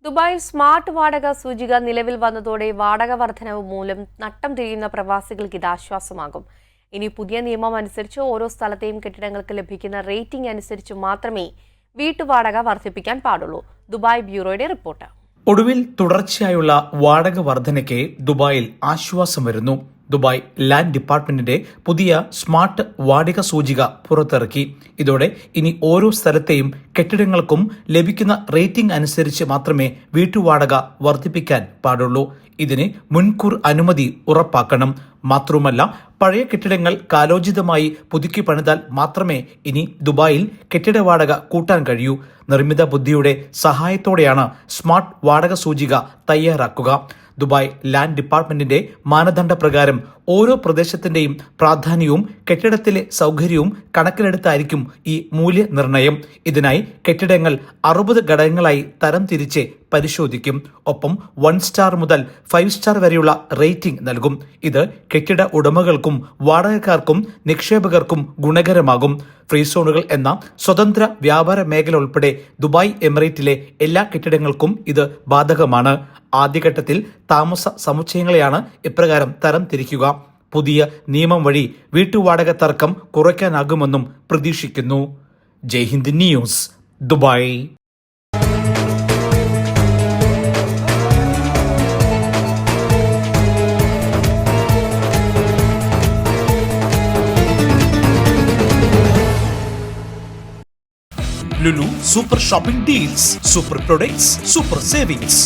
ദുബായിൽ സ്മാർട്ട് വാടക സൂചിക നിലവിൽ വന്നതോടെ വാടക വർധനവ് മൂലം നട്ടം തിരിയുന്ന പ്രവാസികൾക്ക് ഇത് ആശ്വാസമാകും. ഇനി പുതിയ നിയമം അനുസരിച്ച് ഓരോ സ്ഥലത്തെയും കെട്ടിടങ്ങൾക്ക് ലഭിക്കുന്ന റേറ്റിംഗ് അനുസരിച്ച് മാത്രമേ വീട്ടുവാടക വർദ്ധിപ്പിക്കാൻ പാടുള്ളൂ. ദുബായ് ബ്യൂറോയുടെ റിപ്പോർട്ട്. ഒടുവിൽ തുടർച്ചയായുള്ള വാടക വർധനയ്ക്ക് ദുബായിൽ ആശ്വാസം വരുന്നു. ദുബായ് ലാൻഡ് ഡിപ്പാർട്ട്മെന്റിന്റെ പുതിയ സ്മാർട്ട് വാടക സൂചിക പുറത്തിറക്കി. ഇതോടെ ഇനി ഓരോ സ്ഥലത്തെയും കെട്ടിടങ്ങൾക്കും ലഭിക്കുന്ന റേറ്റിംഗ് അനുസരിച്ച് മാത്രമേ വീട്ടുവാടക വർദ്ധിപ്പിക്കാൻ പാടുള്ളൂ. ഇതിന് മുൻകൂർ അനുമതി ഉറപ്പാക്കണം. മാത്രവുമല്ല, പഴയ കെട്ടിടങ്ങൾ കാലോചിതമായി പുതുക്കി പണിതാൽ മാത്രമേ ഇനി ദുബായിൽ കെട്ടിട വാടക കൂട്ടാൻ കഴിയൂ. നിർമ്മിത ബുദ്ധിയുടെ സഹായത്തോടെയാണ് സ്മാർട്ട് വാടക സൂചിക തയ്യാറാക്കുക. ദുബായ് ലാൻഡ് ഡിപ്പാർട്ട്മെന്റിന്റെ മാനദണ്ഡ പ്രകാരം ഓരോ പ്രദേശത്തിന്റെയും പ്രാധാന്യവും കെട്ടിടത്തിലെ സൗകര്യവും കണക്കിലെടുത്തായിരിക്കും ഈ മൂല്യനിർണ്ണയം. ഇതിനായി കെട്ടിടങ്ങൾ 60 ഘടകങ്ങളായി തരംതിരിച്ച് പരിശോധിക്കും. ഒപ്പം 1 സ്റ്റാർ മുതൽ 5 സ്റ്റാർ വരെയുള്ള റേറ്റിംഗ് നൽകും. ഇത് കെട്ടിട ഉടമകൾക്കും വാടകക്കാർക്കും നിക്ഷേപകർക്കും ഗുണകരമാകും. ഫ്രീ സോണുകൾ എന്ന സ്വതന്ത്ര വ്യാപാര മേഖല ഉൾപ്പെടെ ദുബായ് എമിറേറ്റിലെ എല്ലാ കെട്ടിടങ്ങൾക്കും ഇത് ബാധകമാണ്. ആദ്യഘട്ടത്തിൽ താമസ സമുച്ചയങ്ങളെയാണ് ഇപ്രകാരം തരം തിരിക്കുക. പുതിയ നിയമം വഴി വീട്ടുവാടക തർക്കം കുറയ്ക്കാനാകുമെന്നും പ്രതീക്ഷിക്കുന്നു. Jaihind news, Dubai. Lulu Super Shopping Deals, Super Products, Super Savings.